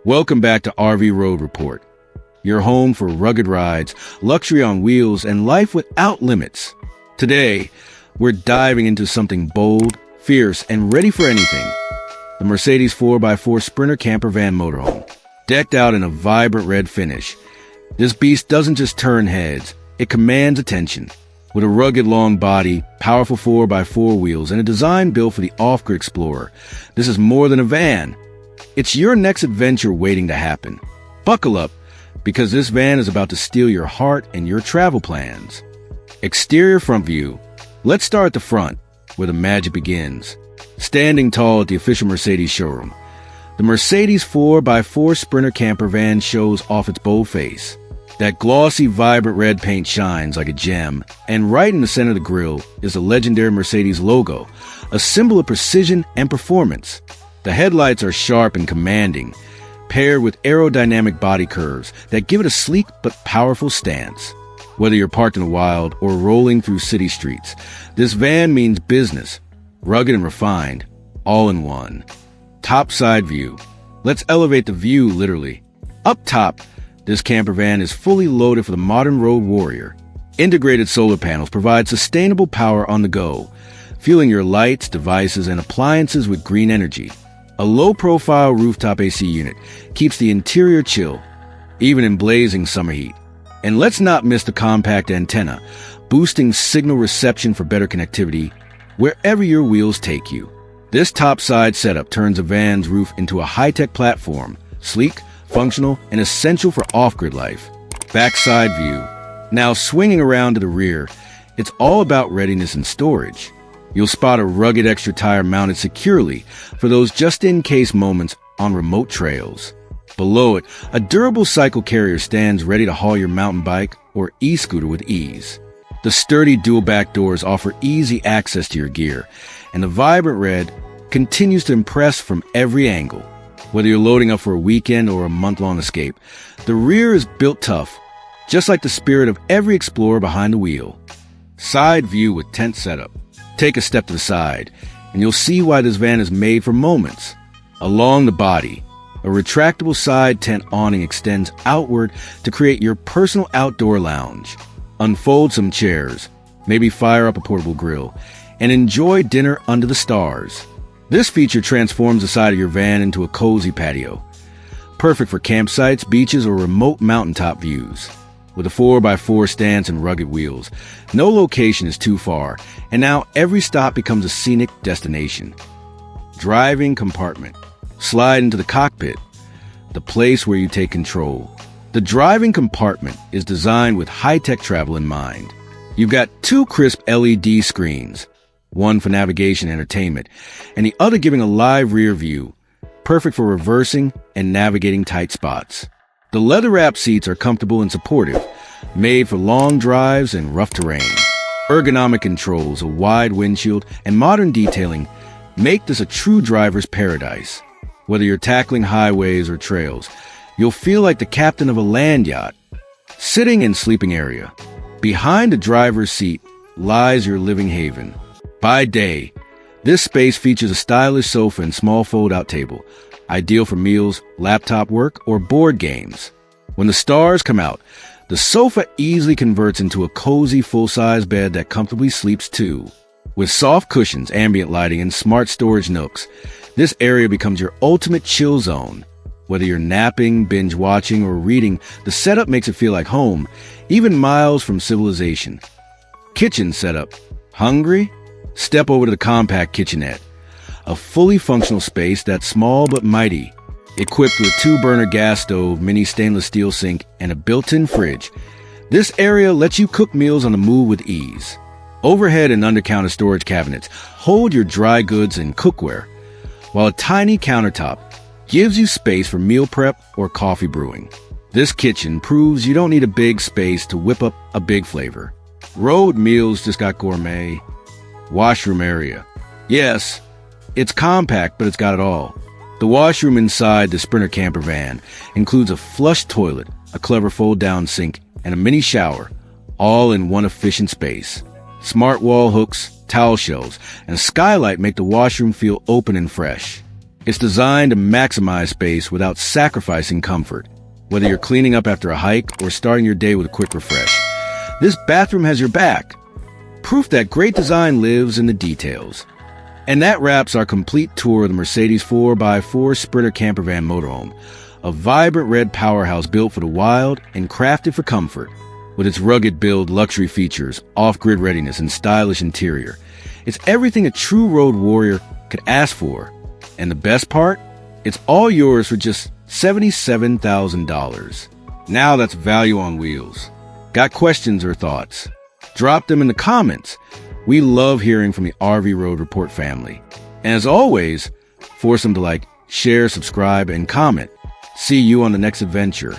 Welcome back to RV Road Report, your home for rugged rides, luxury on wheels, and life without limits. Today, we're diving into something bold, fierce, and ready for anything. The Mercedes 4x4 Sprinter Camper Van Motorhome. Decked out in a vibrant red finish, this beast doesn't just turn heads, it commands attention. With a rugged long body, powerful 4x4 wheels, and a design built for the off-grid explorer, this is more than a van. It's your next adventure waiting to happen. Buckle up, because this van is about to steal your heart and your travel plans. Exterior front view. Let's start at the front, where the magic begins. Standing tall at the official Mercedes showroom, the Mercedes 4x4 Sprinter Camper Van shows off its bold face. That glossy, vibrant red paint shines like a gem, and right in the center of the grille is the legendary Mercedes logo, a symbol of precision and performance. The headlights are sharp and commanding, paired with aerodynamic body curves that give it a sleek but powerful stance. Whether you're parked in the wild or rolling through city streets, this van means business, rugged and refined, all in one. Top side view. Let's elevate the view literally. Up top, this camper van is fully loaded for the modern road warrior. Integrated solar panels provide sustainable power on the go, fueling your lights, devices, and appliances with green energy. A low-profile rooftop AC unit keeps the interior chill, even in blazing summer heat. And let's not miss the compact antenna, boosting signal reception for better connectivity wherever your wheels take you. This topside setup turns a van's roof into a high-tech platform, sleek, functional, and essential for off-grid life. Backside view. Now swinging around to the rear, it's all about readiness and storage. You'll spot a rugged extra tire mounted securely for those just-in-case moments on remote trails. Below it, a durable cycle carrier stands ready to haul your mountain bike or e-scooter with ease. The sturdy dual back doors offer easy access to your gear, and the vibrant red continues to impress from every angle. Whether you're loading up for a weekend or a month-long escape, the rear is built tough, just like the spirit of every explorer behind the wheel. Side view with tent setup. Take a step to the side, and you'll see why this van is made for moments. Along the body, a retractable side tent awning extends outward to create your personal outdoor lounge. Unfold some chairs, maybe fire up a portable grill, and enjoy dinner under the stars. This feature transforms the side of your van into a cozy patio, perfect for campsites, beaches, or remote mountaintop views. With a 4x4 stance and rugged wheels, no location is too far, and now every stop becomes a scenic destination. Driving compartment. Slide into the cockpit, the place where you take control. The driving compartment is designed with high-tech travel in mind. You've got two crisp LED screens, one for navigation and entertainment, and the other giving a live rear view, perfect for reversing and navigating tight spots. The leather-wrapped seats are comfortable and supportive, made for long drives and rough terrain. Ergonomic controls, a wide windshield, and modern detailing make this a true driver's paradise. Whether you're tackling highways or trails, you'll feel like the captain of a land yacht. Sitting and sleeping area. Behind the driver's seat lies your living haven. By day, this space features a stylish sofa and small fold-out table, ideal for meals, laptop work, or board games. When the stars come out, the sofa easily converts into a cozy full-size bed that comfortably sleeps two. With soft cushions, ambient lighting, and smart storage nooks, this area becomes your ultimate chill zone. Whether you're napping, binge watching, or reading, the setup makes it feel like home, even miles from civilization. Kitchen setup. Hungry? Step over to the compact kitchenette, a fully functional space that's small but mighty, equipped with 2-burner gas stove, mini stainless steel sink, and a built-in fridge. This area lets you cook meals on the move with ease. Overhead and under-counter storage cabinets hold your dry goods and cookware, while a tiny countertop gives you space for meal prep or coffee brewing. This kitchen proves you don't need a big space to whip up a big flavor. Road meals just got gourmet. Washroom area. Yes, it's compact, but it's got it all. The washroom inside the Sprinter Camper Van includes a flush toilet, a clever fold-down sink, and a mini shower, all in one efficient space. Smart wall hooks, towel shelves, and a skylight make the washroom feel open and fresh. It's designed to maximize space without sacrificing comfort, whether you're cleaning up after a hike or starting your day with a quick refresh. This bathroom has your back. Proof that great design lives in the details. And that wraps our complete tour of the Mercedes 4x4 Sprinter Camper Van Motorhome, a vibrant red powerhouse built for the wild and crafted for comfort. With its rugged build, luxury features, off-grid readiness, and stylish interior, it's everything a true road warrior could ask for. And the best part? It's all yours for just $77,000. Now that's value on wheels. Got questions or thoughts? Drop them in the comments. We love hearing from the RV Road Report family. And as always, force them to like, share, subscribe, and comment. See you on the next adventure.